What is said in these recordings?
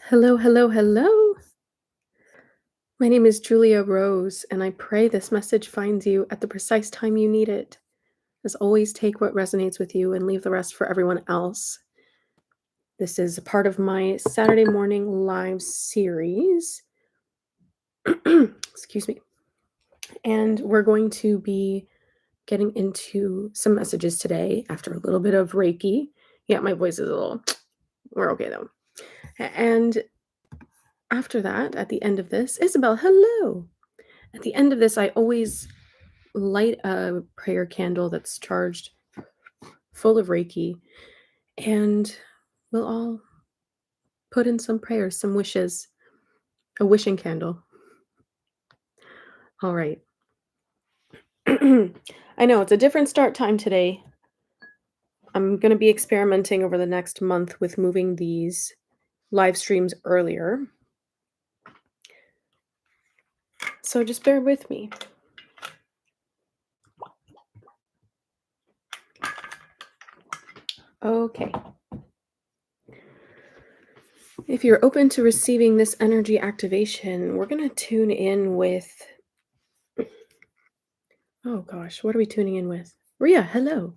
Hello, hello, hello. My name is Julia Rose, and I pray this message finds you at the precise time you need it. As always, take what resonates with you and leave the rest for everyone else. This is a part of my Saturday morning live series. Excuse me. And we're going to be getting into some messages today after a little bit of Reiki. Yeah, my voice is a little, we're okay though. And after that, at the end of this, Isabel, hello. At the end of this, I always light a prayer candle that's charged full of Reiki, and we'll all put in some prayers, some wishes, a wishing candle. All right. I know it's a different start time today. I'm going to be experimenting over the next month with moving these live streams earlier. So just bear with me. Okay. If you're open to receiving this energy activation, we're going to tune in with. Oh gosh, what are we tuning in with? Ria, hello.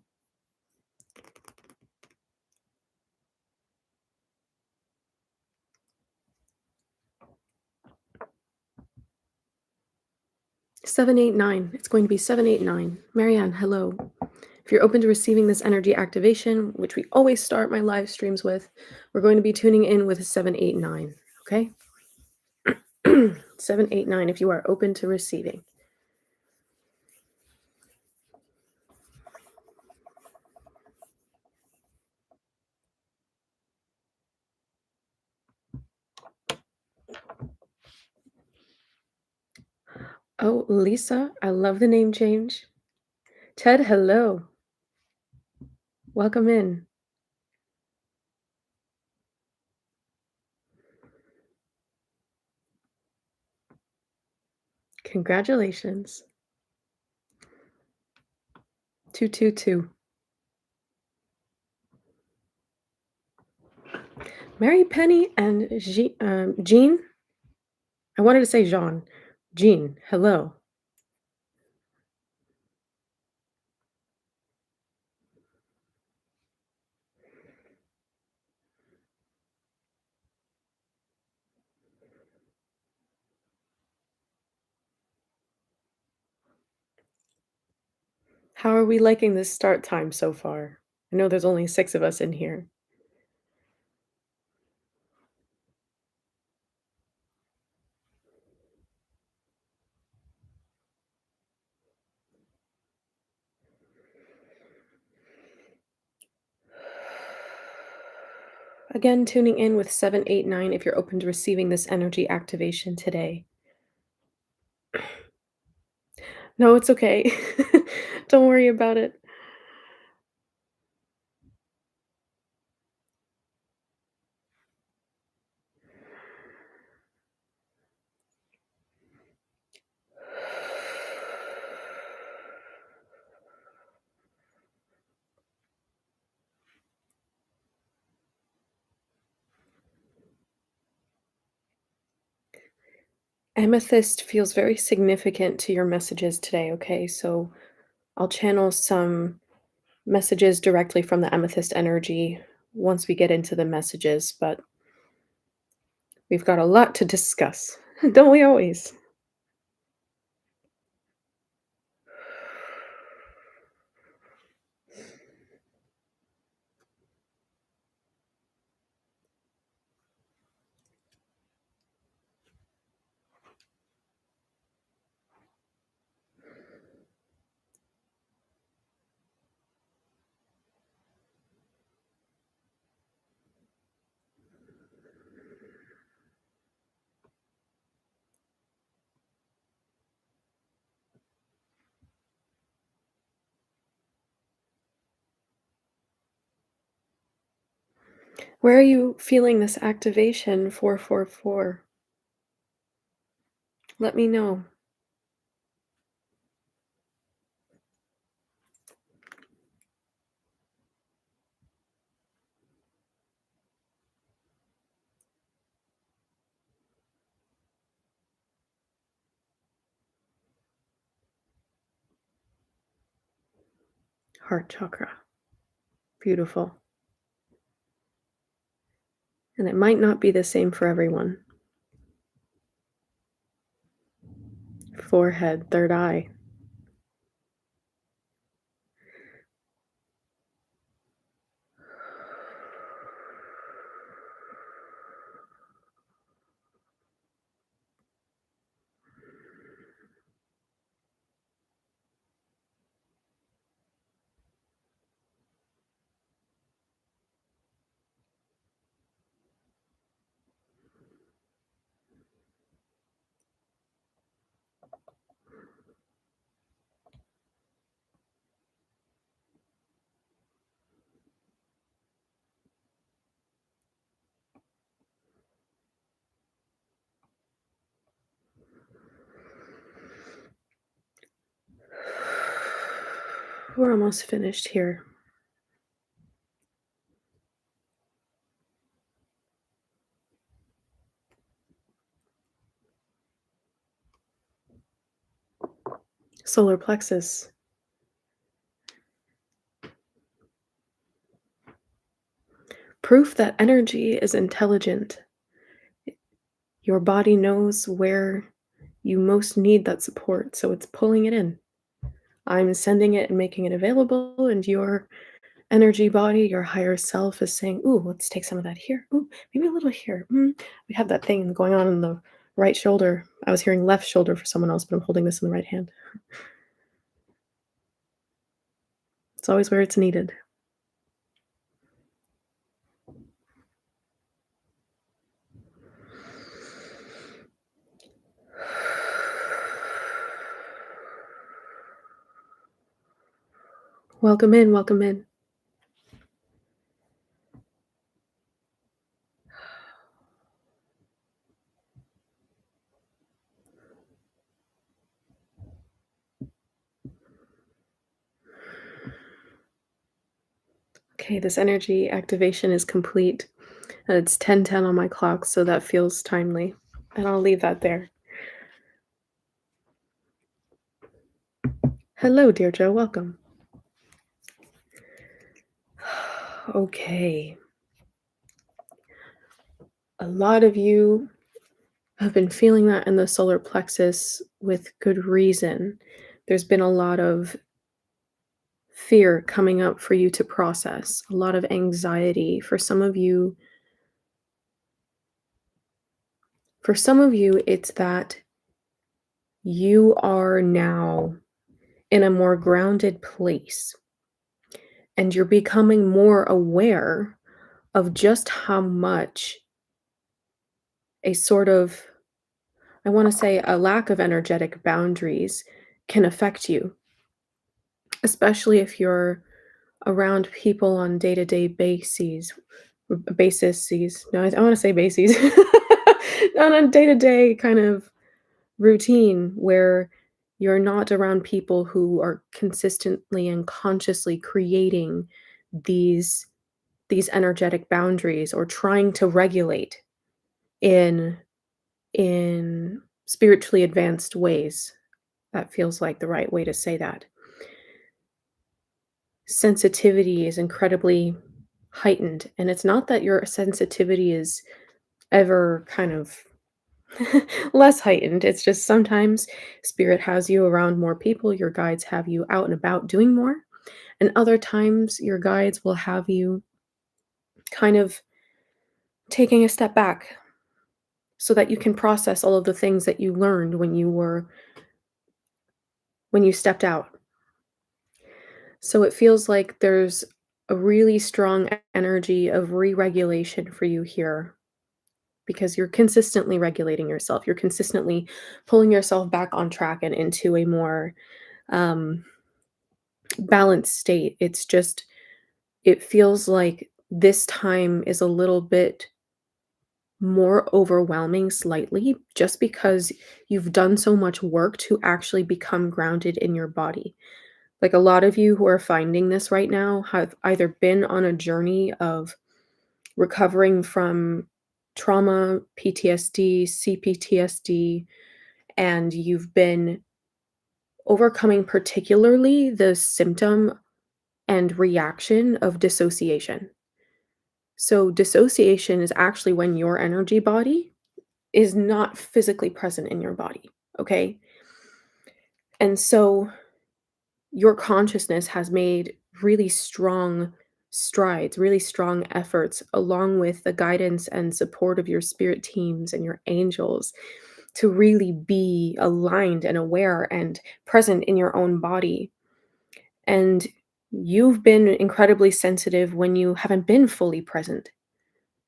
789. It's going to be 789. Marianne, hello. If you're open to receiving this energy activation, which we always start my live streams with, we're going to be tuning in with a 789. Okay? 789 if you are open to receiving. Oh, Lisa, I love the name change. Ted, hello. Welcome in. Congratulations. 222. Mary Penny and Jean. I wanted to say Jean. Jean, hello. How are we liking this start time so far? I know there's only 6 of us in here. Again, tuning in with 789 if you're open to receiving this energy activation today. No, it's okay. Don't worry about it. Amethyst feels very significant to your messages today, okay? So I'll channel some messages directly from the amethyst energy once we get into the messages, but we've got a lot to discuss. Don't we always? Where are you feeling this activation 444? Let me know. Heart chakra. Beautiful. And it might not be the same for everyone. Forehead, third eye. We're almost finished here. Solar plexus. Proof that energy is intelligent. Your body knows where you most need that support, so it's pulling it in. I'm sending it and making it available, and your energy body, your higher self is saying, "Ooh, let's take some of that here. Ooh, maybe a little here. We have that thing going on in the right shoulder." I was hearing left shoulder for someone else, but I'm holding this in the right hand. It's always where it's needed. Welcome in, welcome in. Okay, this energy activation is complete. And it's 10:10 on my clock, so that feels timely. And I'll leave that there. Hello, dear Joe, welcome. Okay. A lot of you have been feeling that in the solar plexus with good reason. There's been a lot of fear coming up for you to process, a lot of anxiety. For some of you, it's that you are now in a more grounded place and you're becoming more aware of just how much a sort of, I want to say, a lack of energetic boundaries can affect you, especially if you're around people on day-to-day bases. No, I want to say bases. On a day-to-day kind of routine where you're not around people who are consistently and consciously creating these these energetic boundaries or trying to regulate in spiritually advanced ways. That feels like the right way to say that. Sensitivity is incredibly heightened, and it's not that your sensitivity is ever kind of less heightened. It's just sometimes spirit has you around more people, your guides have you out and about doing more, and other times your guides will have you kind of taking a step back so that you can process all of the things that you learned when you stepped out. So it feels like there's a really strong energy of re-regulation for you here because you're consistently regulating yourself. You're consistently pulling yourself back on track and into a more um, balanced state. It feels like this time is a little bit more overwhelming slightly just because you've done so much work to actually become grounded in your body. Like a lot of you who are finding this right now have either been on a journey of recovering from trauma, PTSD, CPTSD, and you've been overcoming particularly the symptom and reaction of dissociation. So, dissociation is actually when your energy body is not physically present in your body. Okay. And so, your consciousness has made really strong strides, really strong efforts, along with the guidance and support of your spirit teams and your angels, to really be aligned and aware and present in your own body. And you've been incredibly sensitive when you haven't been fully present.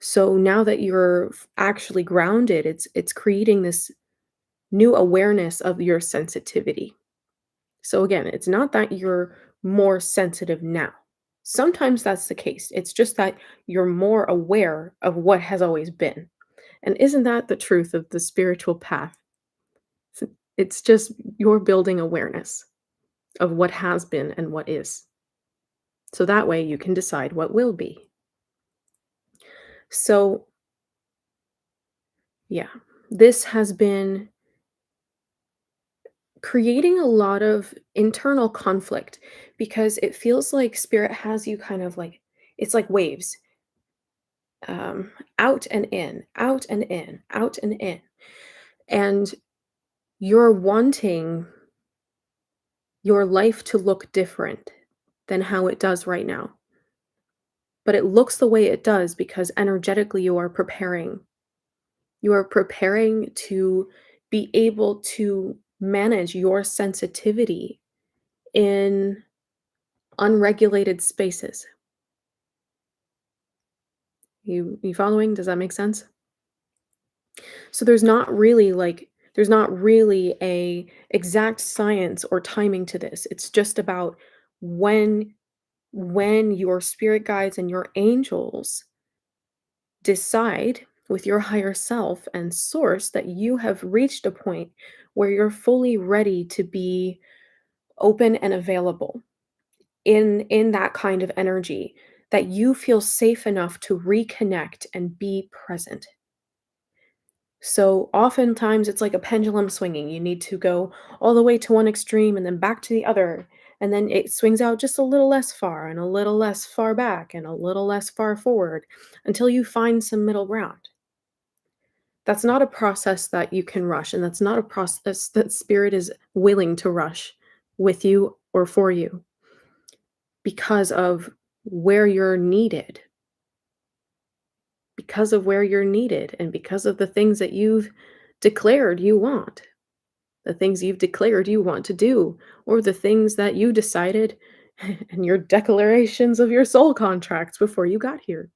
So now that you're actually grounded, it's creating this new awareness of your sensitivity. So again, it's not that you're more sensitive now. Sometimes that's the case. It's just that you're more aware of what has always been. And isn't that the truth of the spiritual path? It's it's just you're building awareness of what has been and what is. So that way you can decide what will be. So, yeah, this has been creating a lot of internal conflict because it feels like spirit has you kind of like it's like waves, out and in, out and in, out and in. And you're wanting your life to look different than how it does right now. But it looks the way it does because energetically you are preparing. You are preparing to be able to manage your sensitivity in unregulated spaces. You following? Does that make sense? So there's not really a exact science or timing to this. It's just about when when your spirit guides and your angels decide with your higher self and source that you have reached a point where you're fully ready to be open and available in that kind of energy, that you feel safe enough to reconnect and be present. So oftentimes it's like a pendulum swinging. You need to go all the way to one extreme and then back to the other. And then it swings out just a little less far and a little less far back and a little less far forward until you find some middle ground. That's not a process that you can rush. And that's not a process that spirit is willing to rush with you or for you because of where you're needed, because of where you're needed, and because of the things that you've declared you want. The things you've declared you want to do, or the things that you decided and your declarations of your soul contracts before you got here.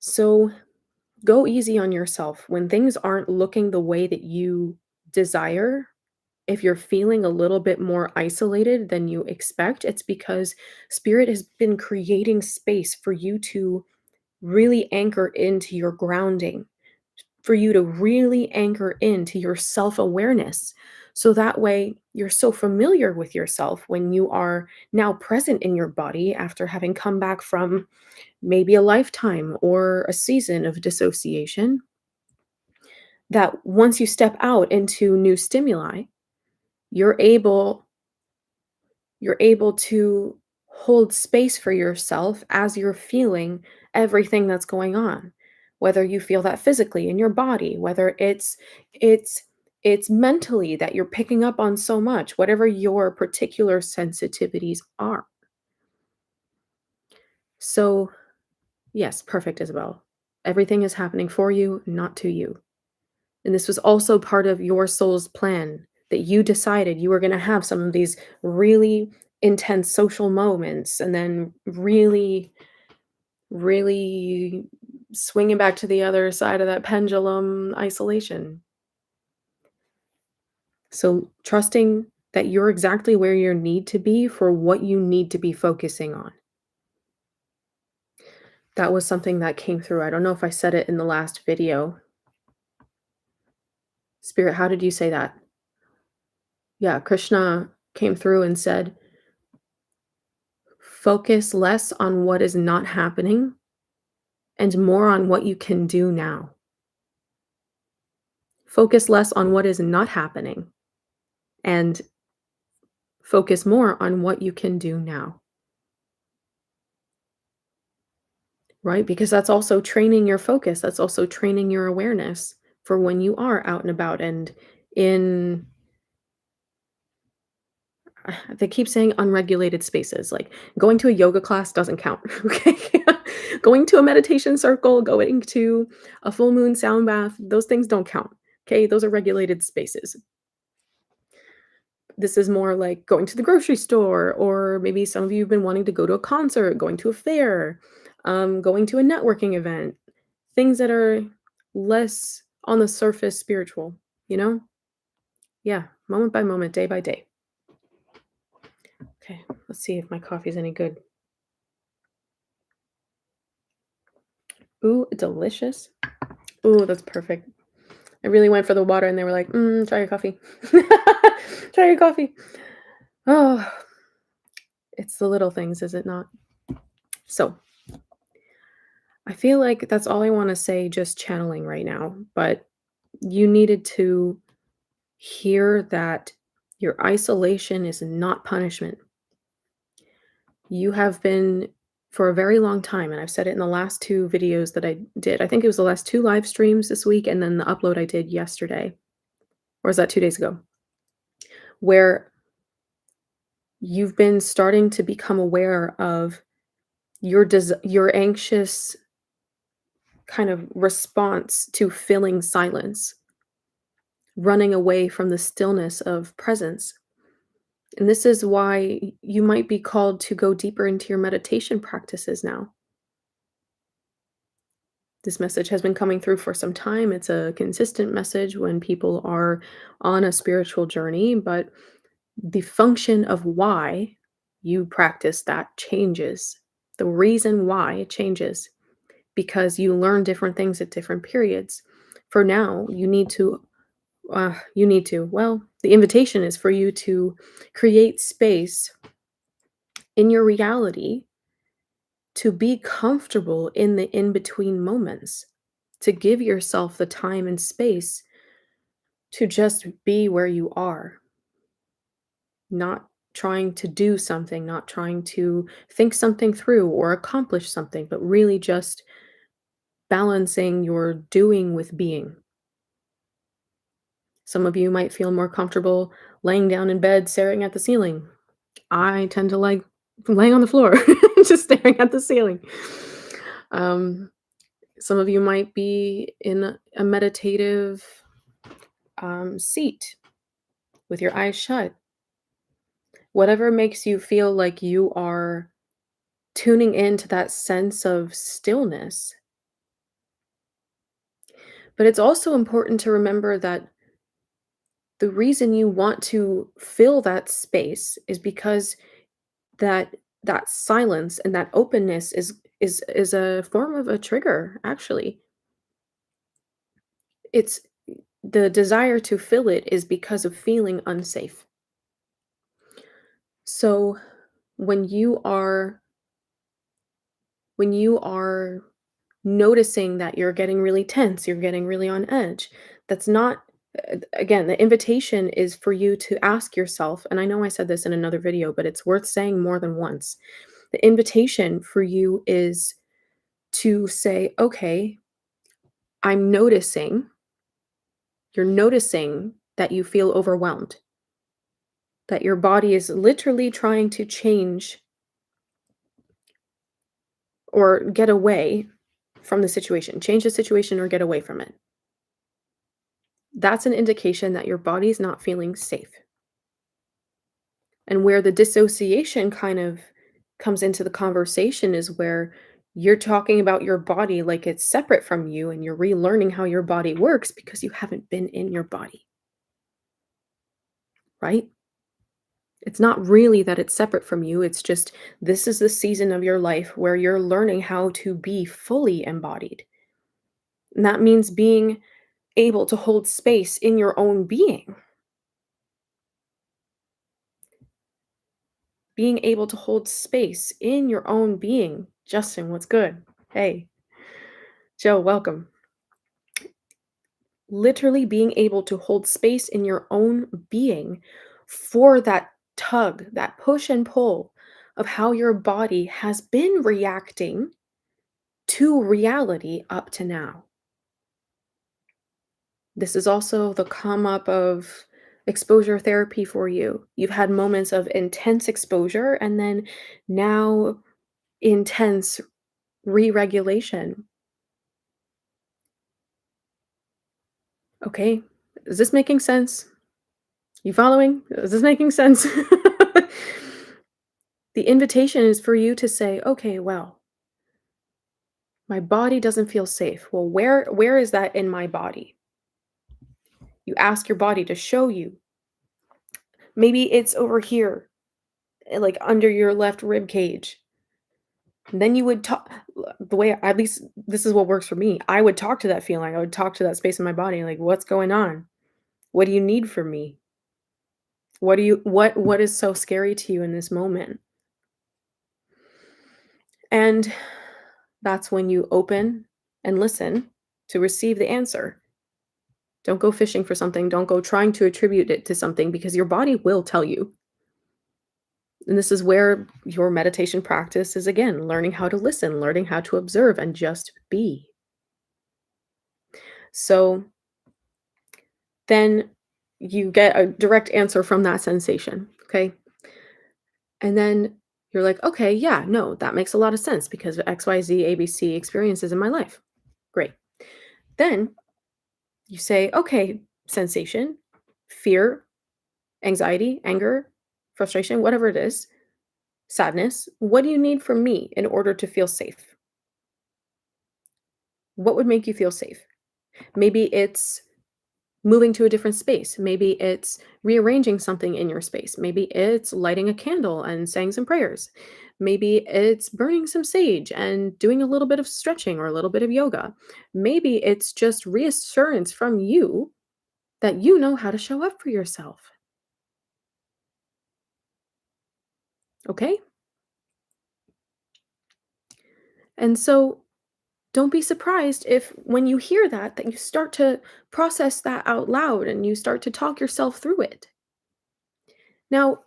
So go easy on yourself when things aren't looking the way that you desire. If you're feeling a little bit more isolated than you expect, it's because spirit has been creating space for you to really anchor into your grounding, for you to really anchor into your self awareness. So that way, you're so familiar with yourself when you are now present in your body after having come back from maybe a lifetime or a season of dissociation, that once you step out into new stimuli, you're able you're able to hold space for yourself as you're feeling everything that's going on, whether you feel that physically in your body, whether it's it's mentally that you're picking up on so much, whatever your particular sensitivities are. So yes, perfect, Isabel. Everything is happening for you, not to you. And this was also part of your soul's plan, that you decided you were going to have some of these really intense social moments and then really swinging back to the other side of that pendulum, isolation. So trusting that you're exactly where you need to be for what you need to be focusing on. That was something that came through. I don't know if I said it in the last video. Spirit, how did you say that? Yeah, Krishna came through and said, focus less on what is not happening and more on what you can do now. Focus less on what is not happening and focus more on what you can do now. right? Because that's also training your focus. That's also training your awareness for when you are out and about and in they keep saying unregulated spaces. Like going to a yoga class doesn't count. Okay. Going to a meditation circle, going to a full moon sound bath, those things don't count. Okay. Those are regulated spaces. This is more like going to the grocery store, or maybe some of you have been wanting to go to a concert, going to a fair, going to a networking event, things that are less on the surface spiritual, you know? Yeah, moment by moment, day by day. Okay, let's see if my coffee's any good. Ooh, delicious. Ooh, that's perfect. I really went for the water and they were like, try your coffee. Try your coffee. Oh, it's the little things, is it not? So, I feel like that's all I want to say, just channeling right now. But you needed to hear that your isolation is not punishment. You have been for a very long time, and I've said it in the last two videos that I did. I think it was the last two live streams this week, and then the upload I did yesterday. Or was that 2 days ago? Where you've been starting to become aware of your anxious kind of response to filling silence, running away from the stillness of presence. And this is why you might be called to go deeper into your meditation practices now. This message has been coming through for some time. It's a consistent message when people are on a spiritual journey, but the function of why you practice that changes. The reason why it changes because you learn different things at different periods. For now, well, the invitation is for you to create space in your reality to be comfortable in the in between moments, to give yourself the time and space to just be where you are, not trying to do something, not trying to think something through or accomplish something, but really just balancing your doing with being. Some of you might feel more comfortable laying down in bed staring at the ceiling. I tend to like laying on the floor, just staring at the ceiling. Um, some of you might be in a meditative seat with your eyes shut. Whatever makes you feel like you are tuning into that sense of stillness. But it's also important to remember that the reason you want to fill that space is because that silence and that openness is a form of a trigger, actually. It's the desire to fill it is because of feeling unsafe. So when you are when you are noticing that you're getting really tense, you're getting really on edge, that's not again, the invitation is for you to ask yourself, and I know I said this in another video, but it's worth saying more than once. The invitation for you is to say, okay, I'm noticing, you're noticing that you feel overwhelmed, that your body is literally trying to change or get away from the situation, change the situation or get away from it. That's an indication that your body's not feeling safe. And where the dissociation kind of comes into the conversation is where you're talking about your body like it's separate from you and you're relearning how your body works because you haven't been in your body, right? It's not really that it's separate from you. It's just this is the season of your life where you're learning how to be fully embodied. And that means being able to hold space in your own being, being able to hold space in your own being. Justin, what's good? Hey, Joe, welcome. Literally being able to hold space in your own being for that tug, that push and pull of how your body has been reacting to reality up to now. This is also the come up of exposure therapy for you. You've had moments of intense exposure and then now intense re-regulation. Okay. Is this making sense? You following? Is this making sense? The invitation is for you to say, okay, well, my body doesn't feel safe. Well, where is that in my body? You ask your body to show you. Maybe it's over here, like under your left rib cage. And then you would talk the way at least this is what works for me. I would talk to that feeling. I would talk to that space in my body like, "What's going on? What do you need from me? What is so scary to you in this moment?" And that's when you open and listen to receive the answer. Don't go fishing for something. Don't go trying to attribute it to something because your body will tell you. And this is where your meditation practice is again learning how to listen, learning how to observe, and just be. So then you get a direct answer from that sensation. Okay. And then you're like, okay, yeah, no, that makes a lot of sense because of XYZ, ABC experiences in my life. Great. Then you say, okay, sensation, fear, anxiety, anger, frustration, whatever it is, sadness. What do you need from me in order to feel safe? What would make you feel safe? Maybe it's moving to a different space. Maybe it's rearranging something in your space. Maybe it's lighting a candle and saying some prayers. Maybe it's burning some sage and doing a little bit of stretching or a little bit of yoga. Maybe it's just reassurance from you that you know how to show up for yourself. Okay? And so don't be surprised if when you hear that you start to process that out loud and you start to talk yourself through it. Now,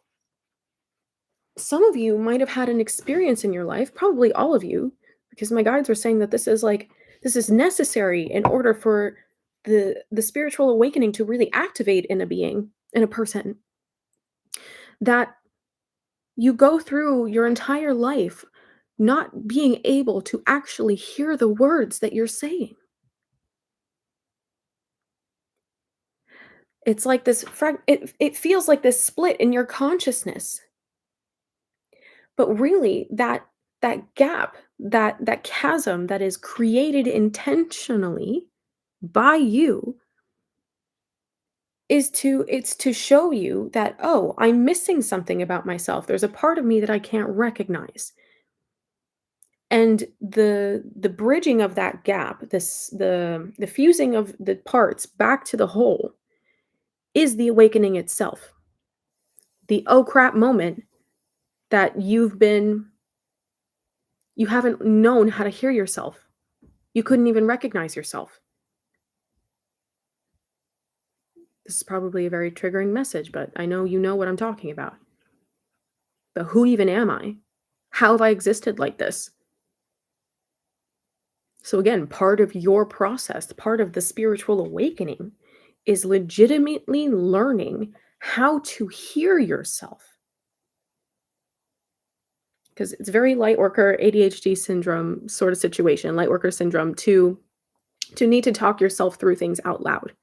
some of you might have had an experience in your life, probably all of you, because my guides were saying that this is necessary in order for the spiritual awakening to really activate in a being, in a person, that you go through your entire life not being able to actually hear the words that you're saying. It's like this it feels like this split in your consciousness. But really that gap, that chasm that is created intentionally by you it's to show you that, "Oh, I'm missing something about myself. There's a part of me that I can't recognize." And the bridging of that gap, the fusing of the parts back to the whole is the awakening itself. The "oh crap" moment that you haven't known how to hear yourself. You couldn't even recognize yourself. This is probably a very triggering message, but I know you know what I'm talking about. But who even am I? How have I existed like this? So, again, part of your process, part of the spiritual awakening is legitimately learning how to hear yourself. Because it's very light worker ADHD syndrome sort of situation, light worker syndrome to need to talk yourself through things out loud.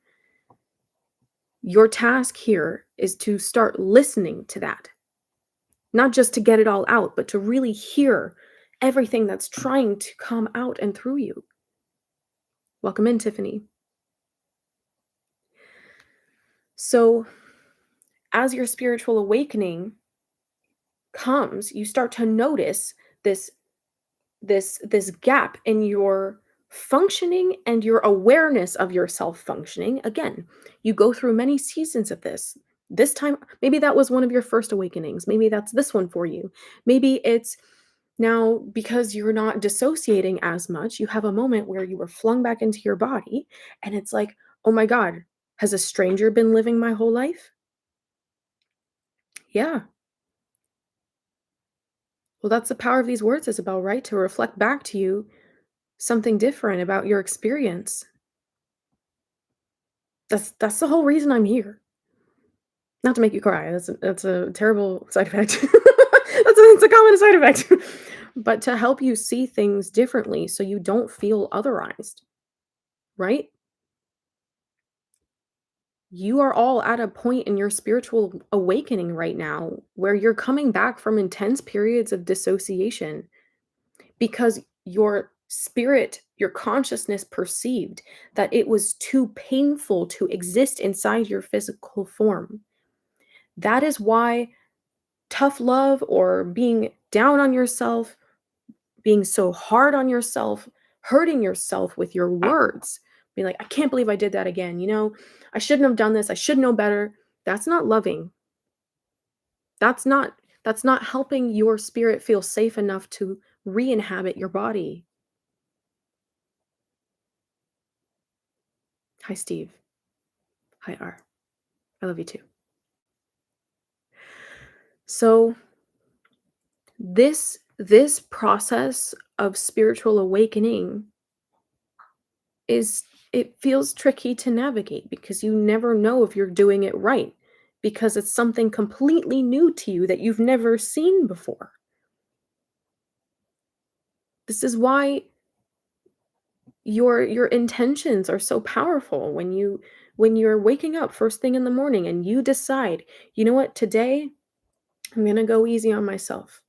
Your task here is to start listening to that. Not just to get it all out, but to really hear everything that's trying to come out and through you. Welcome in, Tiffany. So, as your spiritual awakening comes, you start to notice this gap in your functioning and your awareness of yourself functioning. Again, you go through many seasons of this. This time, maybe that was one of your first awakenings. Maybe that's this one for you. Maybe it's now because you're not dissociating as much, you have a moment where you were flung back into your body and it's like, oh my God, has a stranger been living my whole life? Yeah. Well, that's the power of these words, Isabel, right? To reflect back to you something different about your experience. That's the whole reason I'm here. Not to make you cry, that's a terrible side effect. It's a common side effect. But to help you see things differently so you don't feel otherized, right? You are all at a point in your spiritual awakening right now where you're coming back from intense periods of dissociation because your spirit, your consciousness perceived that it was too painful to exist inside your physical form. That is why tough love or being down on yourself, being so hard on yourself, hurting yourself with your words, being like, I can't believe I did that again. I shouldn't have done this. I should know better. That's not loving. That's not that's not helping your spirit feel safe enough to re-inhabit your body. Hi, Steve. Hi, R. I love you too. So this process of spiritual awakening is it feels tricky to navigate because you never know if you're doing it right because it's something completely new to you that you've never seen before. This is why your intentions are so powerful when you're waking up first thing in the morning and you decide, you know what, today I'm going to go easy on myself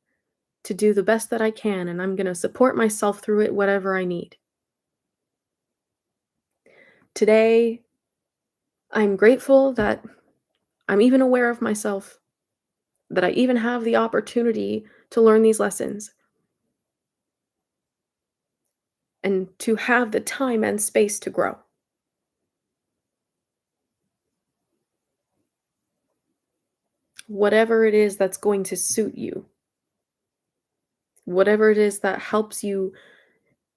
to do the best that I can and I'm going to support myself through it whatever I need. Today I'm grateful that I'm even aware of myself, that I even have the opportunity to learn these lessons and to have the time and space to grow. Whatever it is that's going to suit you, whatever it is that helps you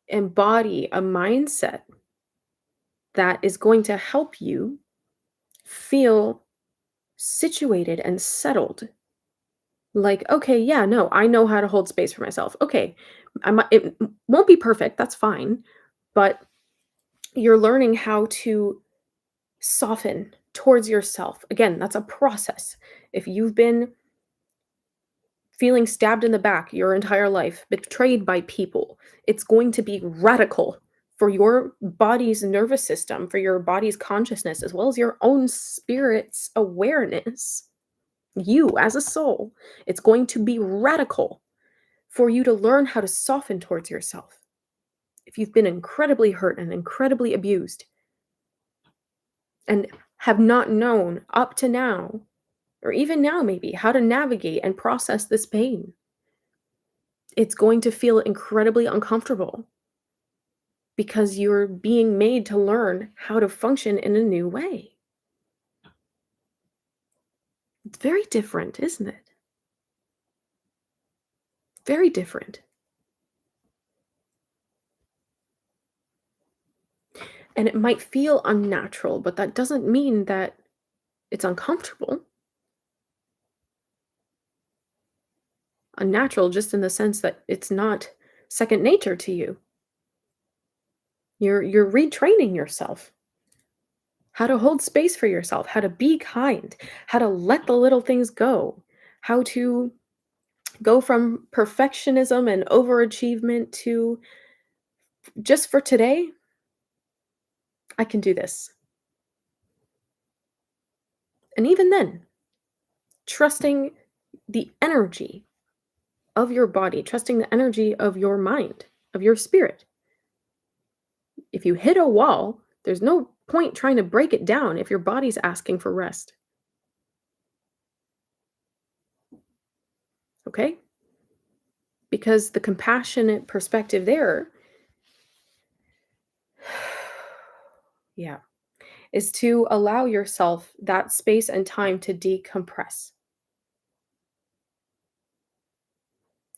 embody a mindset that is going to help you feel situated and settled. Like, okay, yeah, no, I know how to hold space for myself. Okay, it won't be perfect, that's fine, but you're learning how to soften towards yourself. Again, that's a process. If you've been feeling stabbed in the back your entire life, betrayed by people, it's going to be radical for your body's nervous system, for your body's consciousness, as well as your own spirit's awareness. You as a soul, it's going to be radical for you to learn how to soften towards yourself. If you've been incredibly hurt and incredibly abused and have not known up to now, or even now maybe, how to navigate and process this pain, it's going to feel incredibly uncomfortable because you're being made to learn how to function in a new way. It's very different, isn't it? Very different. And it might feel unnatural, but that doesn't mean that it's uncomfortable. Unnatural just in the sense that it's not second nature to you. You're retraining yourself how to hold space for yourself, how to be kind, how to let the little things go, how to go from perfectionism and overachievement to just for today, I can do this. And even then, trusting the energy of your body, trusting the energy of your mind, of your spirit. If you hit a wall, there's no point trying to break it down if your body's asking for rest. Okay? Because the compassionate perspective there, yeah, is to allow yourself that space and time to decompress.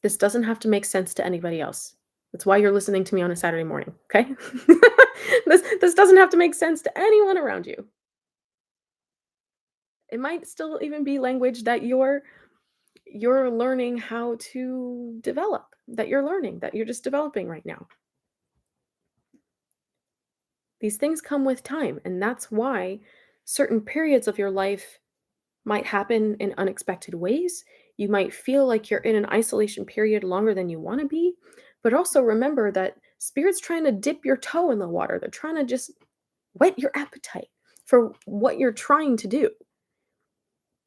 This doesn't have to make sense to anybody else. That's why you're listening to me on a Saturday morning, okay? This doesn't have to make sense to anyone around you. It might still even be language that you're learning how to develop, that you're learning, that you're just developing right now. These things come with time, and that's why certain periods of your life might happen in unexpected ways. You might feel like you're in an isolation period longer than you want to be, but also remember that spirit's trying to dip your toe in the water. They're trying to just whet your appetite for what you're trying to do.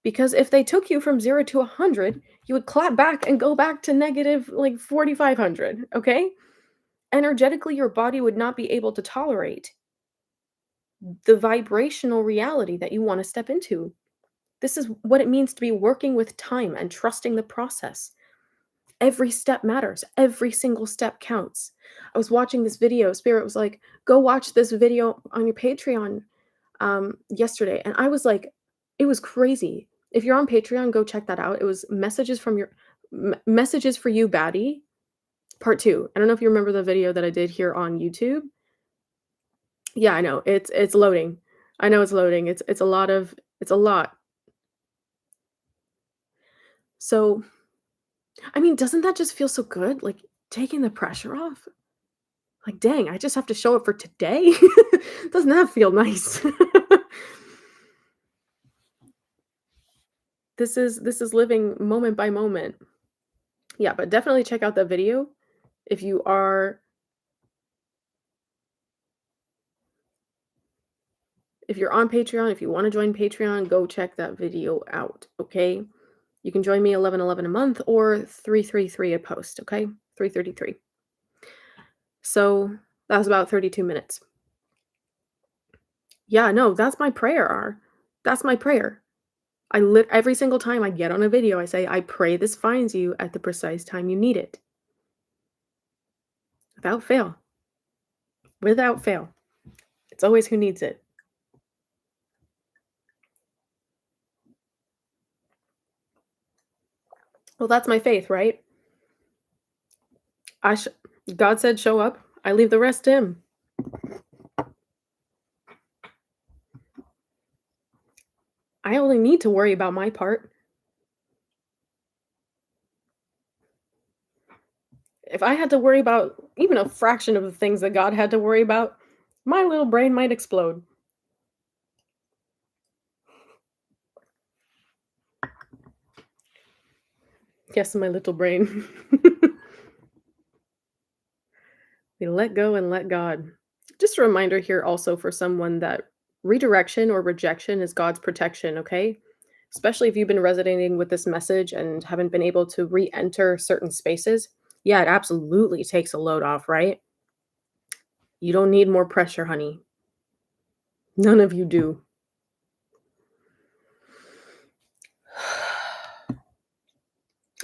Because if they took you from 0 to 100, you would clap back and go back to negative like 4,500, okay? Energetically, your body would not be able to tolerate the vibrational reality that you want to step into. This is what it means to be working with time and trusting the process. Every step matters. Every single step counts. I was watching this video. Spirit was like, go watch this video on your Patreon yesterday. And I was like, it was crazy. If you're on Patreon, go check that out. It was messages from your messages for you, baddie, part 2. I don't know if you remember the video that I did here on YouTube. Yeah, I know. It's loading. I know it's loading. It's a lot. So, I mean, doesn't that just feel so good? Like taking the pressure off? Like, dang, I just have to show up for today? Doesn't that feel nice? This is living moment by moment. Yeah, but definitely check out that video if you are if you're on Patreon, if you want to join Patreon, go check that video out, okay? You can join me 11.11 a month or 333 a post, okay? 333. So that was about 32 minutes. Yeah, no, that's my prayer, R. That's my prayer. Every single time I get on a video, I say, I pray this finds you at the precise time you need it. Without fail. Without fail. It's always who needs it. Well, that's my faith, right? God said show up. I leave the rest to him. I only need to worry about my part. If I had to worry about even a fraction of the things that God had to worry about, my little brain might explode. Yes, my little brain. We let go and let God. Just a reminder here also for someone that redirection or rejection is God's protection, okay? Especially if you've been resonating with this message and haven't been able to re-enter certain spaces. Yeah, it absolutely takes a load off, right? You don't need more pressure, honey. None of you do.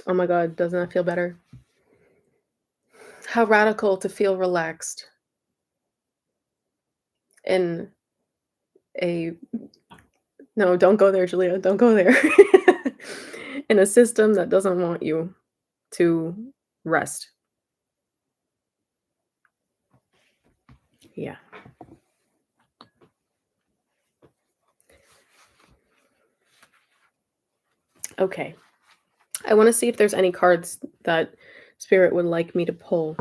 Oh my God, doesn't that feel better? How radical to feel relaxed in a no, don't go there, Julia. Don't go there. In a system that doesn't want you to rest. Yeah. Okay. I want to see if there's any cards that Spirit would like me to pull.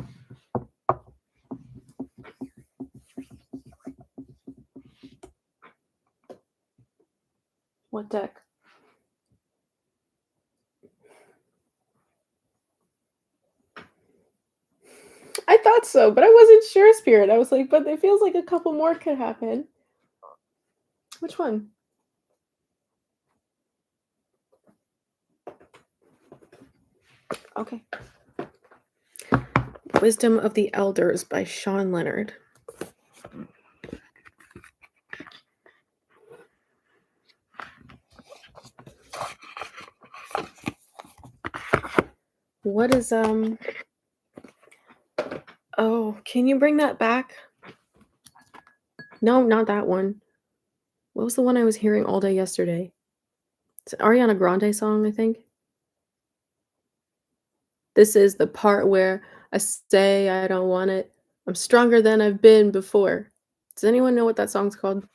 What deck? I thought so, but I wasn't sure, Spirit. I was like, but it feels like a couple more could happen. Which one? Okay. Wisdom of the Elders by Sean Leonard. What is oh, can you bring that back? No, not that one. What was the one I was hearing all day yesterday? It's an Ariana Grande song, I think. This is the part where I say I don't want it. I'm stronger than I've been before. Does anyone know what that song's called?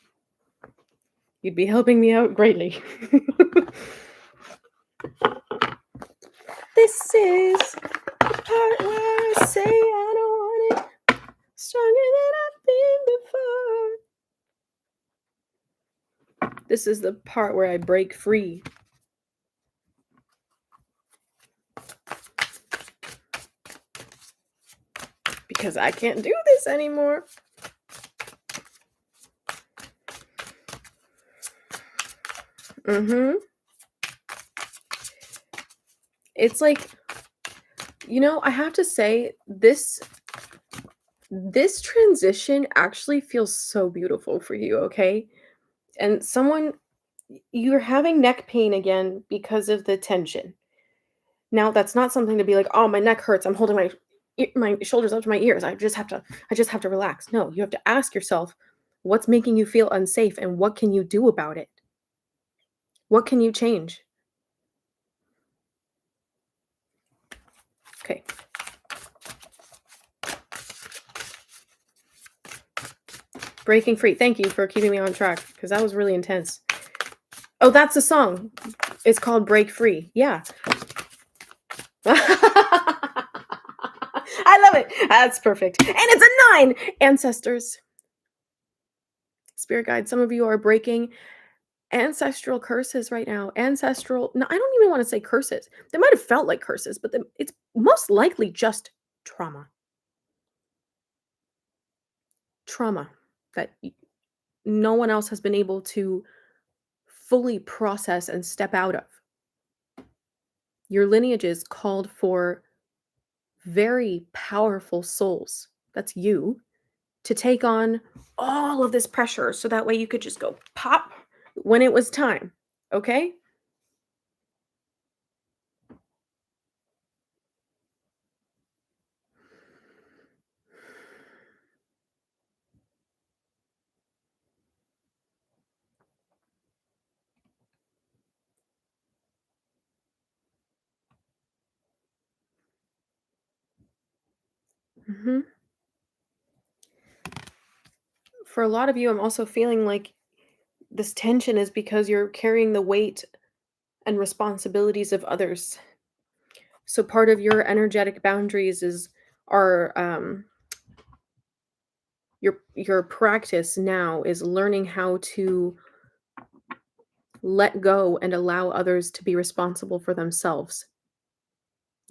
You'd be helping me out greatly. This is the part where I say I don't want it. Stronger than I've been before. This is the part where I break free. Because I can't do this anymore. It's like, I have to say this transition actually feels so beautiful for you, okay? And you're having neck pain again because of the tension. Now, that's not something to be like, "Oh, my neck hurts. I'm holding my shoulders up to my ears. I just have to relax." No, you have to ask yourself, what's making you feel unsafe and what can you do about it? What can you change? Okay. Breaking free. Thank you for keeping me on track because that was really intense. Oh, that's a song. It's called Break Free. Yeah. I love it. That's perfect. And it's a 9. Ancestors. Spirit guide, some of you are breaking ancestral curses right now. No, I don't even want to say curses. They might have felt like curses, but it's most likely just trauma. Trauma that no one else has been able to fully process and step out of. Your lineages called for very powerful souls. That's you. To take on all of this pressure so that way you could just go pop when it was time. Okay? hmm For a lot of you, I'm also feeling like this tension is because you're carrying the weight and responsibilities of others. So part of your energetic boundaries is are your practice now is learning how to let go and allow others to be responsible for themselves.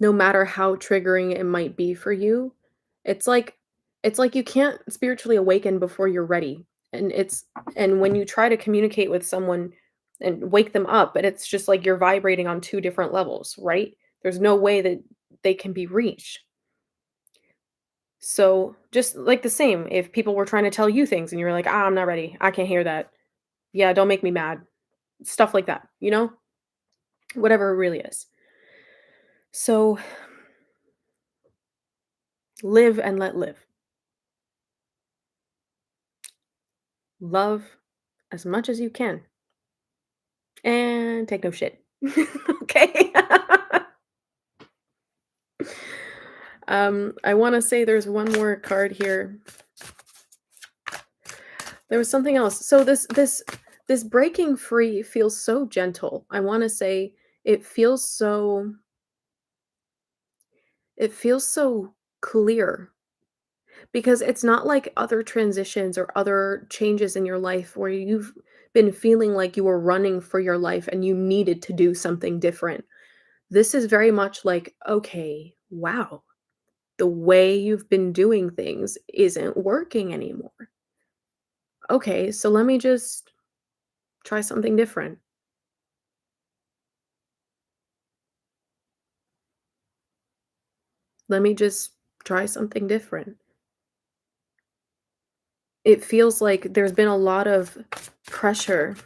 No matter how triggering it might be for you, it's like you can't spiritually awaken before you're ready. And when you try to communicate with someone and wake them up, and it's just like you're vibrating on two different levels, right? There's no way that they can be reached. So, just like the same, if people were trying to tell you things and you're like, "Ah, I'm not ready. I can't hear that. Yeah, don't make me mad." Stuff like that, Whatever it really is. So, live and let live. Love as much as you can and take no shit. Okay? I wanna say there's one more card here. There was something else. So this breaking free feels so gentle. I wanna say it feels so it feels so clear because it's not like other transitions or other changes in your life where you've been feeling like you were running for your life and you needed to do something different. This is very much like, okay, wow, the way you've been doing things isn't working anymore. Okay, so let me just try something different. Let me just try something different. It feels like there's been a lot of pressure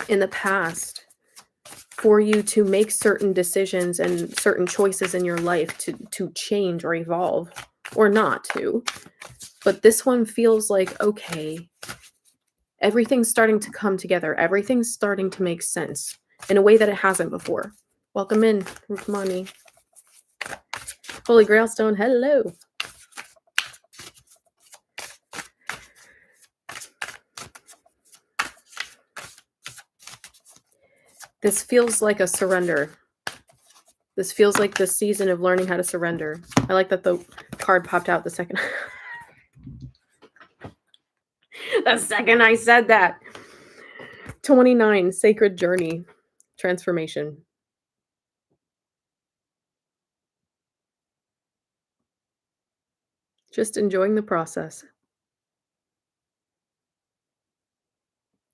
in the past for you to make certain decisions and certain choices in your life to change or evolve or not to. But this one feels like, okay, everything's starting to come together. Everything's starting to make sense in a way that it hasn't before. Welcome in, Rukmani. Holy Grail Stone, hello. This feels like a surrender. This feels like the season of learning how to surrender. I like that the card popped out the second. The second I said that. 29, sacred journey, transformation. Just enjoying the process,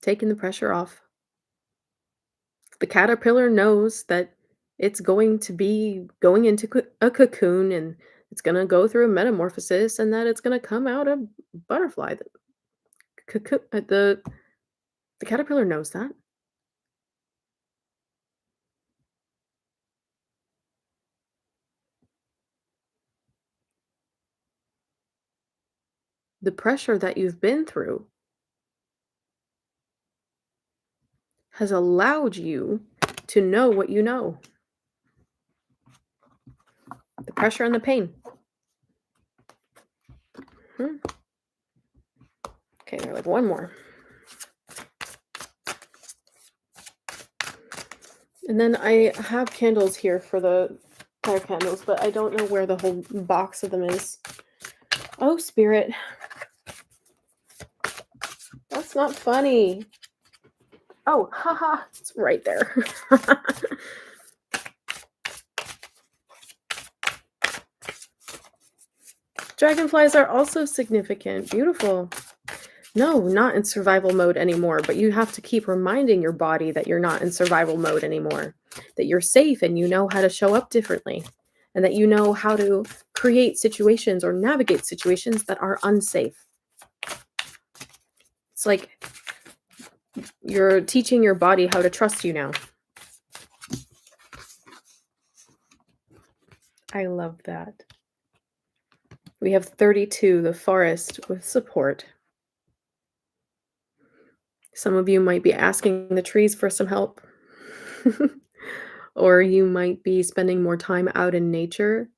taking the pressure off. The caterpillar knows that it's going to be going into a cocoon and it's going to go through a metamorphosis and that it's going to come out a butterfly. The cocoon, the caterpillar knows that. The pressure that you've been through has allowed you to know what you know. The pressure and the pain. Hmm. Okay, they're like one more. And then I have candles here for the fire candles, but I don't know where the whole box of them is. Oh, Spirit. That's not funny. Oh, haha, it's right there. Dragonflies are also significant. Beautiful. No, not in survival mode anymore, but you have to keep reminding your body that you're not in survival mode anymore, that you're safe and you know how to show up differently, and that you know how to create situations or navigate situations that are unsafe. It's like you're teaching your body how to trust you now. I love that. We have 32, the forest with support. Some of you might be asking the trees for some help. Or you might be spending more time out in nature.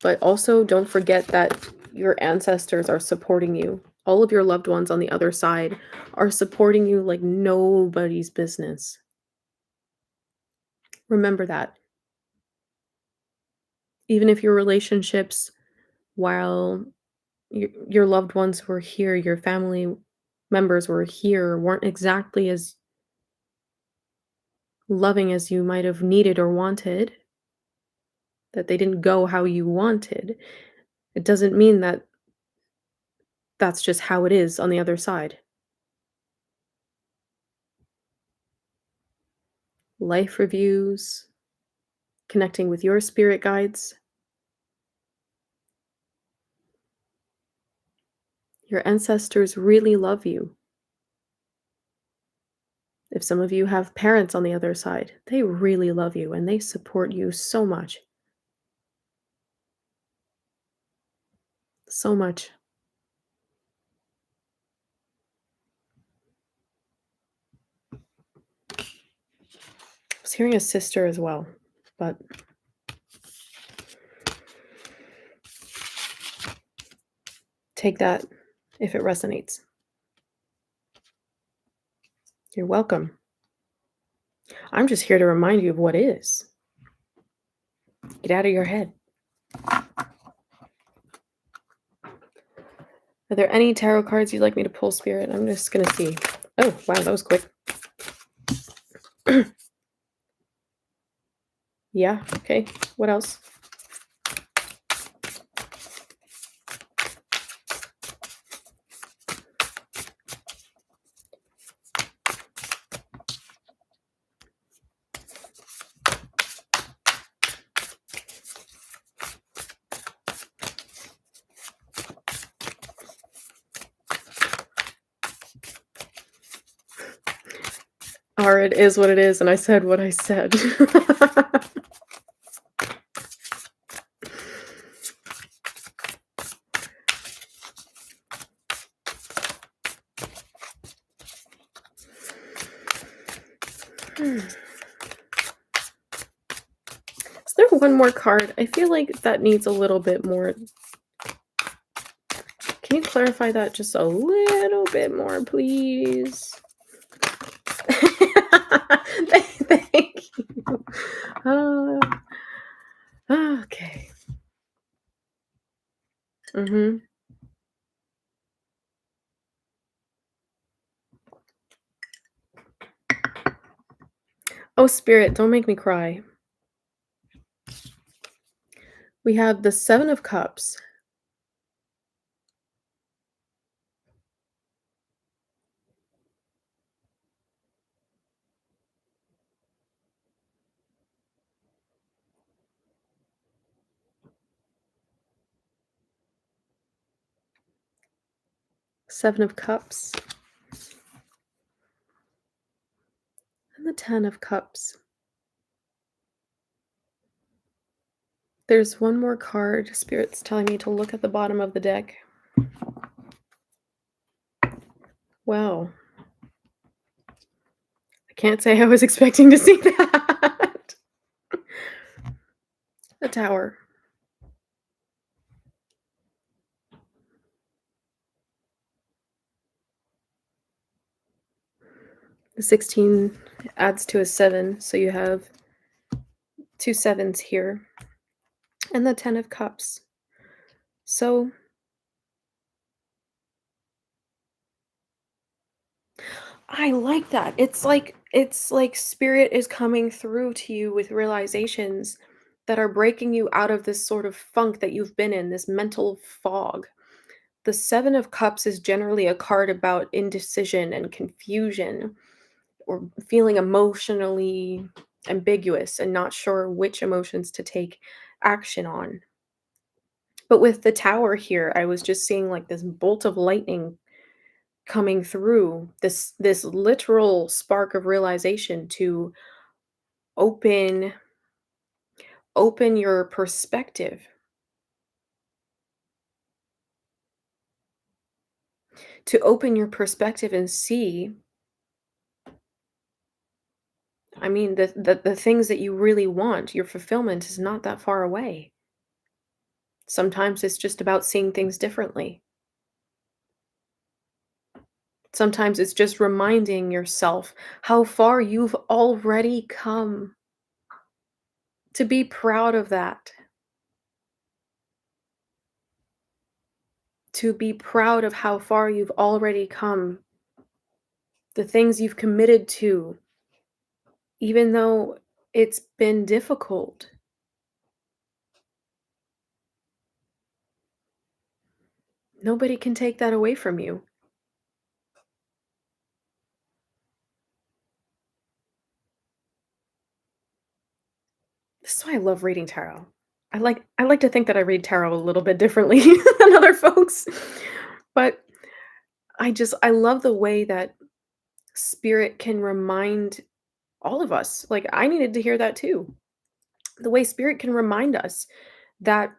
But also don't forget that your ancestors are supporting you. All of your loved ones on the other side are supporting you like nobody's business. Remember that. Even if your relationships, while your loved ones were here, your family members were here, weren't exactly as loving as you might have needed or wanted, that they didn't go how you wanted, it doesn't mean that that's just how it is on the other side. Life reviews, connecting with your spirit guides. Your ancestors really love you. If some of you have parents on the other side, they really love you and they support you so much. So much. I was hearing a sister as well, but take that if it resonates. You're welcome. I'm just here to remind you of what is. Get out of your head. Are there any tarot cards you'd like me to pull, Spirit? I'm just going to see. Oh, wow, that was quick. Yeah, okay. What else? Or it is what it is, and I said what I said. Is there one more card? I feel like that needs a little bit more. Can you clarify that just a little bit more, please? Thank you. Okay. Mm-hmm. Oh, Spirit, don't make me cry. We have the 7 of Cups, 7 of Cups, and the 10 of Cups. There's one more card. Spirit's telling me to look at the bottom of the deck. Wow. I can't say I was expecting to see that. The Tower. The 16 adds to a 7, so you have 2 sevens here. And the 10 of Cups. So I like that. It's like Spirit is coming through to you with realizations that are breaking you out of this sort of funk that you've been in, this mental fog. The 7 of Cups is generally a card about indecision and confusion, or feeling emotionally ambiguous and not sure which emotions to take action on. But with the Tower here, I was just seeing like this bolt of lightning coming through, this literal spark of realization to open open your perspective, to open your perspective and see, I mean, the things that you really want, your fulfillment is not that far away. Sometimes it's just about seeing things differently. Sometimes it's just reminding yourself how far you've already come, to be proud of that, to be proud of how far you've already come, the things you've committed to, even though it's been difficult. Nobody can take that away from you. This is why I love reading tarot. I like to think that I read tarot a little bit differently than other folks. But I love the way that spirit can remind all of us. Like I needed to hear that too. The way spirit can remind us that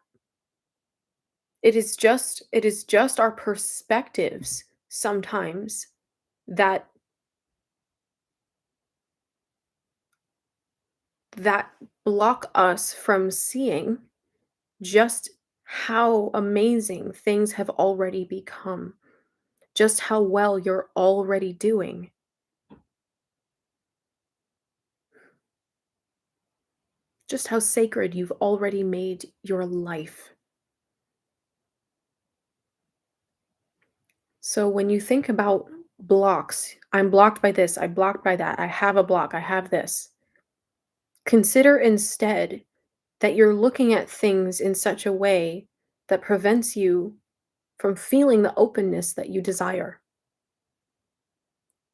it is just our perspectives sometimes that that block us from seeing just how amazing things have already become, just how well you're already doing, just how sacred you've already made your life. So when you think about blocks, I'm blocked by this, I'm blocked by that, I have a block, I have this. Consider instead that you're looking at things in such a way that prevents you from feeling the openness that you desire.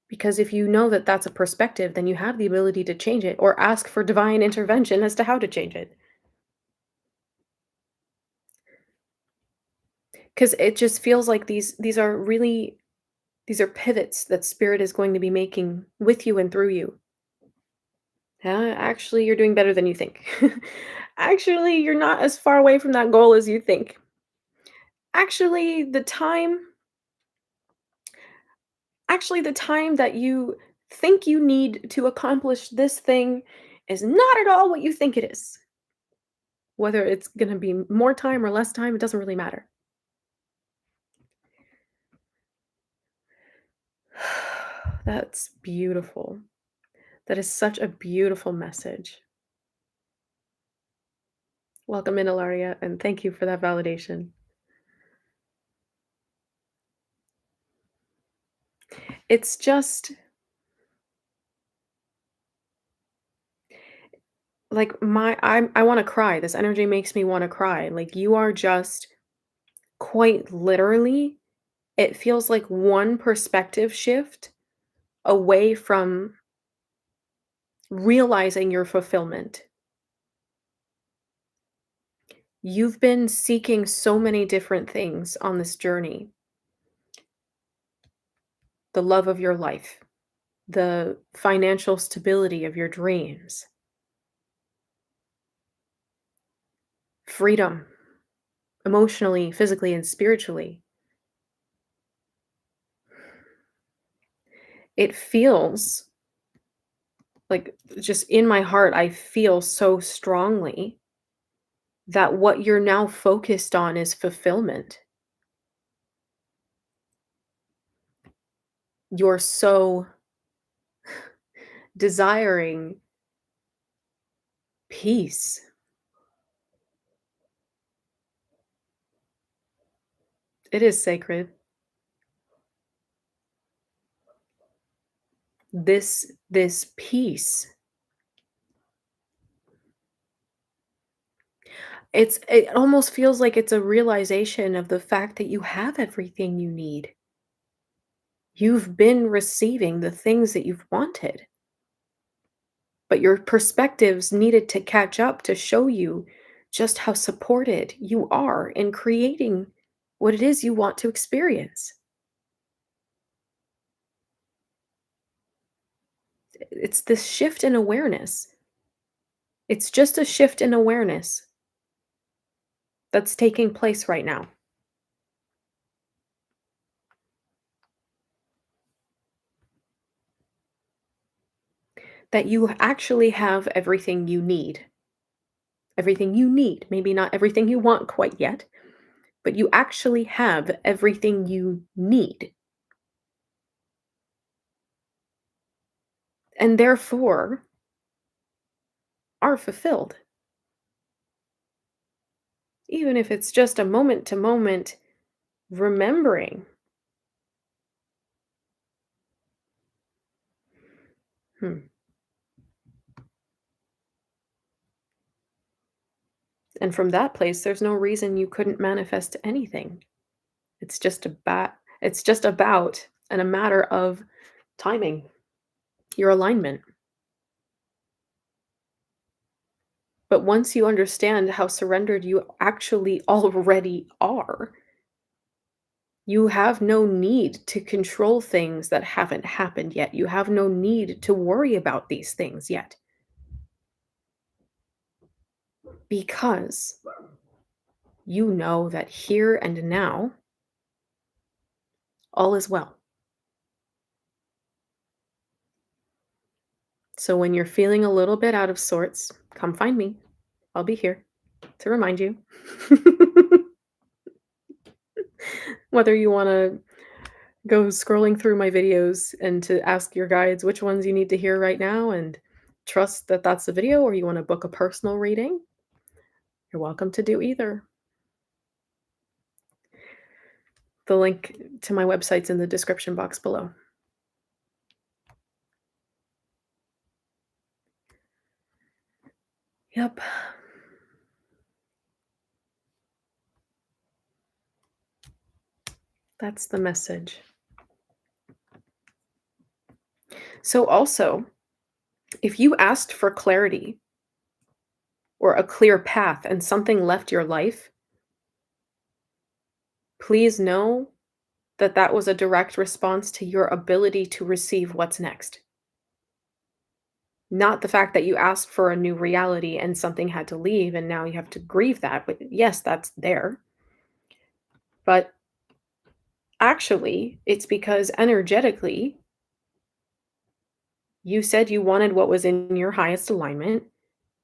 Because if you know that that's a perspective, then you have the ability to change it or ask for divine intervention as to how to change it. Because it just feels like these are pivots that spirit is going to be making with you and through you. Actually, you're doing better than you think. Actually, you're not as far away from that goal as you think. Actually, the time that you think you need to accomplish this thing is not at all what you think it is. Whether it's going to be more time or less time, it doesn't really matter. That's beautiful. That is such a beautiful message. Welcome in, Ilaria, and thank you for that validation. It's just like, I wanna cry. This energy makes me wanna cry. Like, you are just quite literally, it feels like one perspective shift away from realizing your fulfillment. You've been seeking so many different things on this journey. The love of your life, the financial stability of your dreams, freedom, emotionally, physically, and spiritually. It feels like, just in my heart, I feel so strongly that what you're now focused on is fulfillment. You're so desiring peace. It is sacred. This peace. It almost feels like it's a realization of the fact that you have everything you need. You've been receiving the things that you've wanted, but your perspectives needed to catch up to show you just how supported you are in creating what it is you want to experience. It's this shift in awareness. It's just a shift in awareness that's taking place right now. That you actually have everything you need. Everything you need. Maybe not everything you want quite yet, but you actually have everything you need. And therefore are fulfilled. Even if it's just a moment to moment remembering. Hmm. And from that place, there's no reason you couldn't manifest anything. It's just about and a matter of timing, your alignment. But once you understand how surrendered you actually already are, you have no need to control things that haven't happened yet. You have no need to worry about these things yet. Because you know that here and now, all is well. So when you're feeling a little bit out of sorts, come find me. I'll be here to remind you. Whether you want to go scrolling through my videos and to ask your guides which ones you need to hear right now and trust that that's the video, or you want to book a personal reading, you're welcome to do either. The link to my website's in the description box below. Yep. That's the message. So also, if you asked for clarity or a clear path and something left your life, please know that that was a direct response to your ability to receive what's next. Not the fact that you asked for a new reality and something had to leave and now you have to grieve that, but yes, that's there. But actually, it's because energetically, you said you wanted what was in your highest alignment,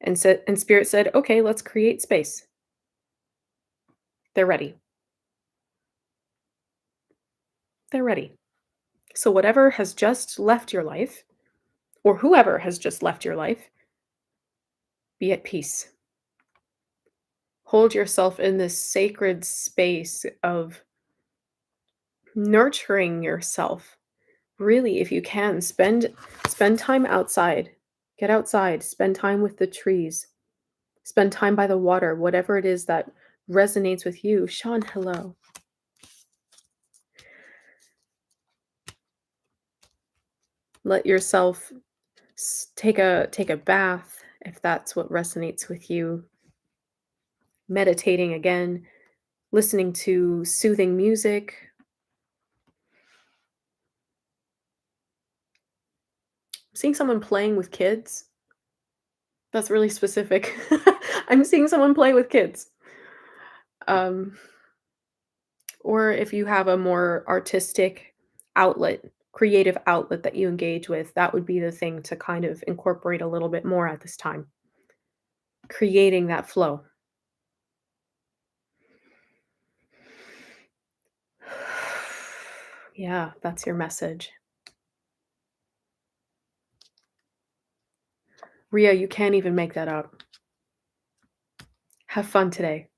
and spirit said, "Okay, let's create space." They're ready. They're ready. So whatever has just left your life, or whoever has just left your life, be at peace. Hold yourself in this sacred space of nurturing yourself. Really, if you can, spend time outside. Get outside, spend time with the trees, spend time by the water, whatever it is that resonates with you. Sean, hello. Let yourself take a bath if that's what resonates with you. Meditating again, listening to soothing music. Seeing someone playing with kids. That's really specific. I'm seeing someone play with kids. Um, or if you have a more artistic outlet, creative outlet that you engage with, that would be the thing to kind of incorporate a little bit more at this time. Creating that flow. Yeah, that's your message. Ria, you can't even make that up. Have fun today.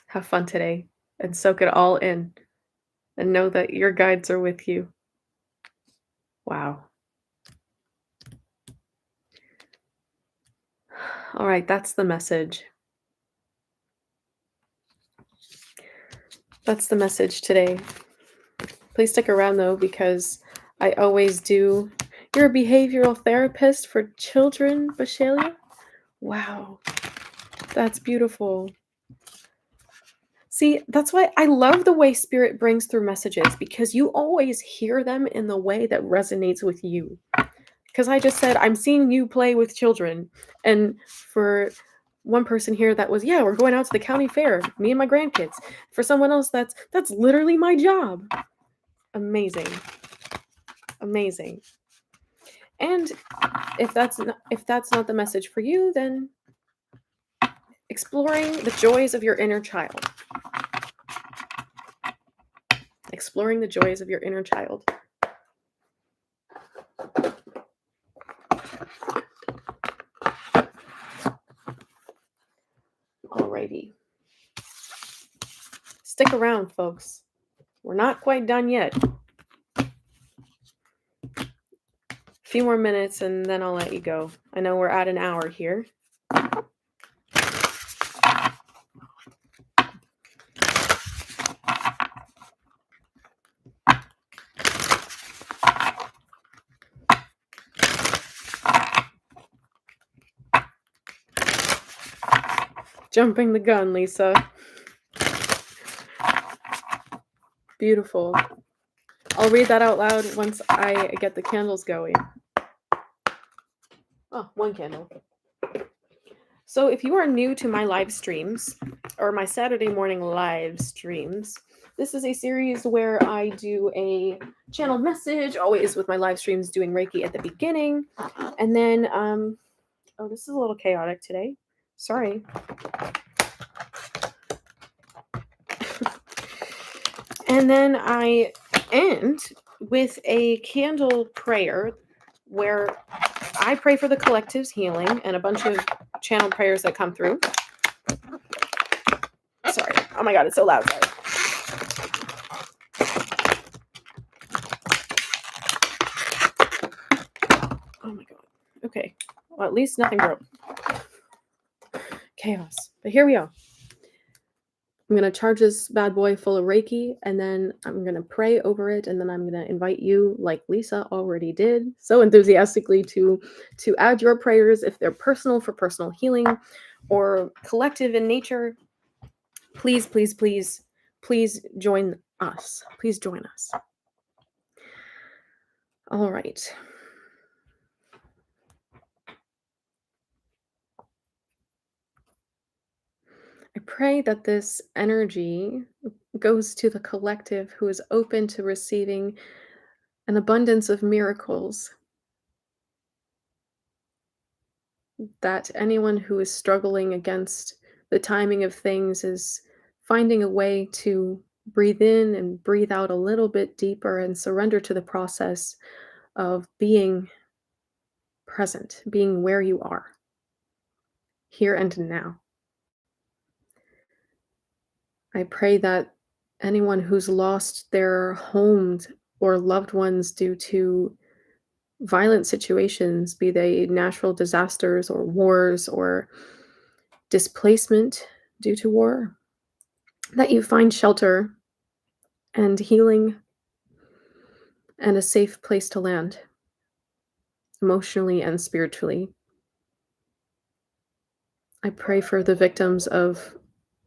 Have fun today and soak it all in and know that your guides are with you. Wow. All right, that's the message. That's the message today. Please stick around though, because I always do. You're a behavioral therapist for children, Bashalia? Wow, that's beautiful. See, that's why I love the way Spirit brings through messages, because you always hear them in the way that resonates with you. Because I just said, I'm seeing you play with children. And for one person here, that was, yeah, we're going out to the county fair, me and my grandkids. For someone else, that's literally my job. Amazing. Amazing. And if that's not the message for you, then exploring the joys of your inner child. Exploring the joys of your inner child. Alrighty. Stick around, folks. We're not quite done yet. A few more minutes and then I'll let you go. I know we're at an hour here. Jumping the gun, Lisa. Beautiful. I'll read that out loud once I get the candles going. Oh, one candle. So if you are new to my live streams, or my Saturday morning live streams, this is a series where I do a channel message, always with my live streams doing Reiki at the beginning. And then, oh, this is a little chaotic today. Sorry. And then I end with a candle prayer where I pray for the collective's healing and a bunch of channel prayers that come through. Sorry. Oh my God, it's so loud. Sorry. Oh my God. Okay. Well, at least nothing broke. Chaos. But here we are. I'm going to charge this bad boy full of Reiki, and then I'm going to pray over it, and then I'm going to invite you, like Lisa already did so enthusiastically, to add your prayers if they're personal, for personal healing, or collective in nature. Please, please, please, please join us. Please join us. All right. I pray that this energy goes to the collective who is open to receiving an abundance of miracles. That anyone who is struggling against the timing of things is finding a way to breathe in and breathe out a little bit deeper and surrender to the process of being present, being where you are, here and now. I pray that anyone who's lost their homes or loved ones due to violent situations, be they natural disasters or wars or displacement due to war, that you find shelter and healing and a safe place to land, emotionally and spiritually. I pray for the victims of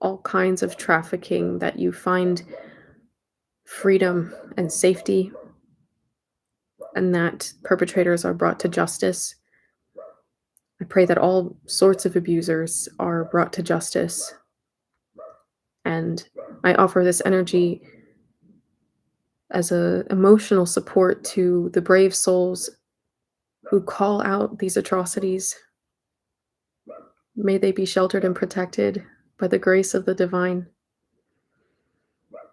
all kinds of trafficking that you find freedom and safety, and that perpetrators are brought to justice. I pray that all sorts of abusers are brought to justice. And I offer this energy as a emotional support to the brave souls who call out these atrocities. May they be sheltered and protected by the grace of the divine.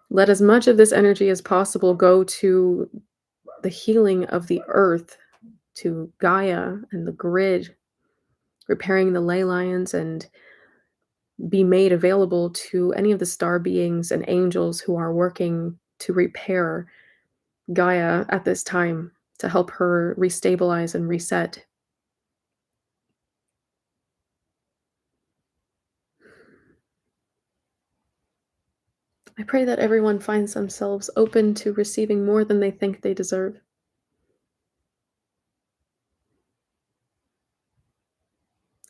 Let as much of this energy as possible go to the healing of the earth, to Gaia and the grid, repairing the ley lines, and be made available to any of the star beings and angels who are working to repair Gaia at this time, to help her restabilize and reset. I pray that everyone finds themselves open to receiving more than they think they deserve.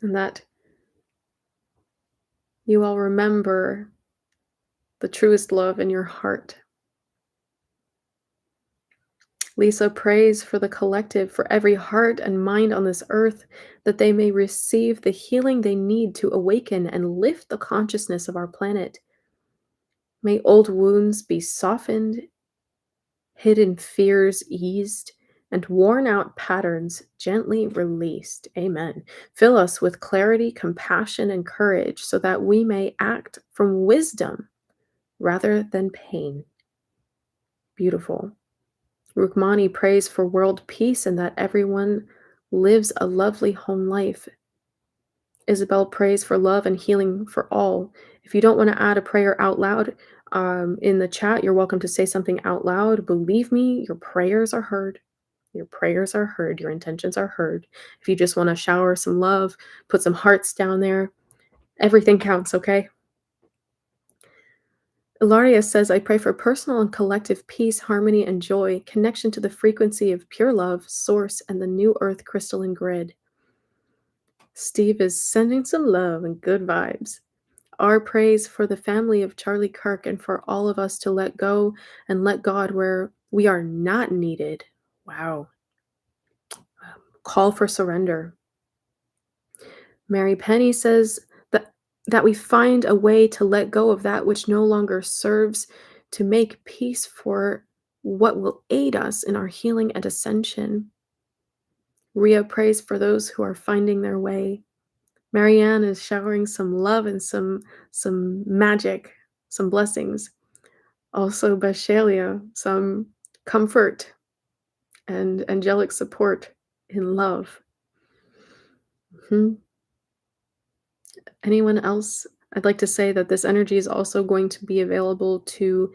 And that you all remember the truest love in your heart. Lisa prays for the collective, for every heart and mind on this earth, that they may receive the healing they need to awaken and lift the consciousness of our planet. May old wounds be softened, hidden fears eased, and worn out patterns gently released. Amen. Fill us with clarity, compassion, and courage so that we may act from wisdom rather than pain. Beautiful. Rukmani prays for world peace and that everyone lives a lovely home life. Isabel prays for love and healing for all. If you don't want to add a prayer out loud in the chat, you're welcome to say something out loud. Believe me, your prayers are heard. Your prayers are heard. Your intentions are heard. If you just want to shower some love, put some hearts down there, everything counts, okay? Ilaria says, I pray for personal and collective peace, harmony, and joy, connection to the frequency of pure love, source, and the new earth crystalline grid. Steve is sending some love and good vibes. Our praise for the family of Charlie Kirk and for all of us to let go and let God where we are not needed. Wow. Call for surrender. Mary Penny says that we find a way to let go of that which no longer serves, to make peace for what will aid us in our healing and ascension. Ria prays for those who are finding their way. Marianne is showering some love and some magic, some blessings. Also, Bashalia, some comfort and angelic support in love. Anyone else? I'd like to say that this energy is also going to be available to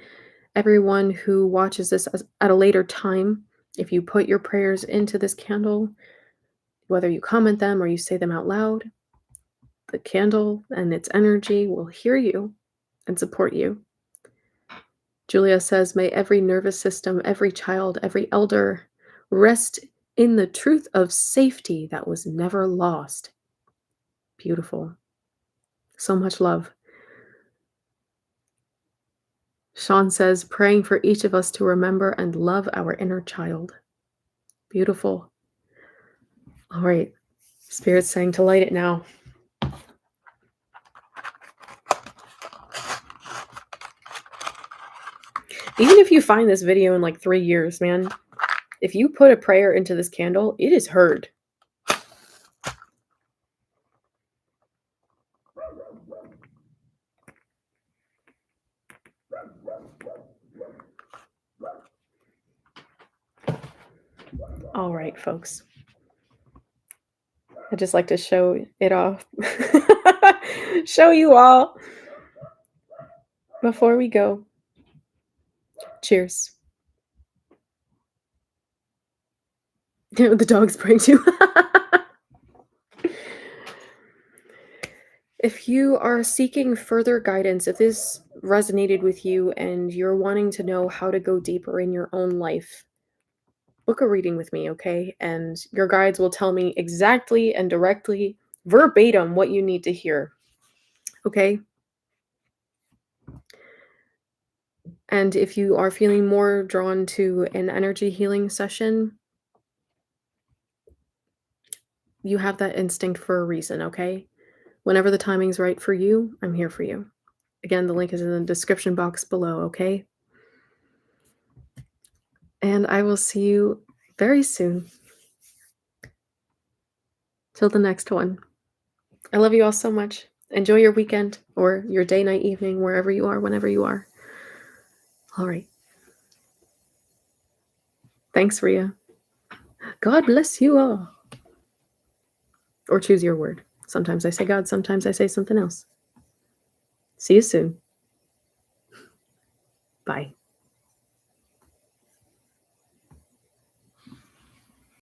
everyone who watches this at a later time. If you put your prayers into this candle, whether you comment them or you say them out loud, the candle and its energy will hear you and support you. Julia says, may every nervous system, every child, every elder rest in the truth of safety that was never lost. Beautiful. So much love. Sean says, praying for each of us to remember and love our inner child. Beautiful. All right. Spirit's saying to light it now. Even if you find this video in like 3 years, man, if you put a prayer into this candle, it is heard. All right, folks. I just like to show it off. Show you all before we go. Cheers. The dog's praying too. If you are seeking further guidance, if this resonated with you and you're wanting to know how to go deeper in your own life, book a reading with me, okay? And your guides will tell me exactly and directly, verbatim, what you need to hear, okay? And if you are feeling more drawn to an energy healing session, you have that instinct for a reason, okay? Whenever the timing's right for you, I'm here for you. Again, the link is in the description box below, okay? And I will see you very soon. Till the next one. I love you all so much. Enjoy your weekend or your day, night, evening, wherever you are, whenever you are. All right. Thanks, Ria. God bless you all. Or choose your word. Sometimes I say God, sometimes I say something else. See you soon. Bye.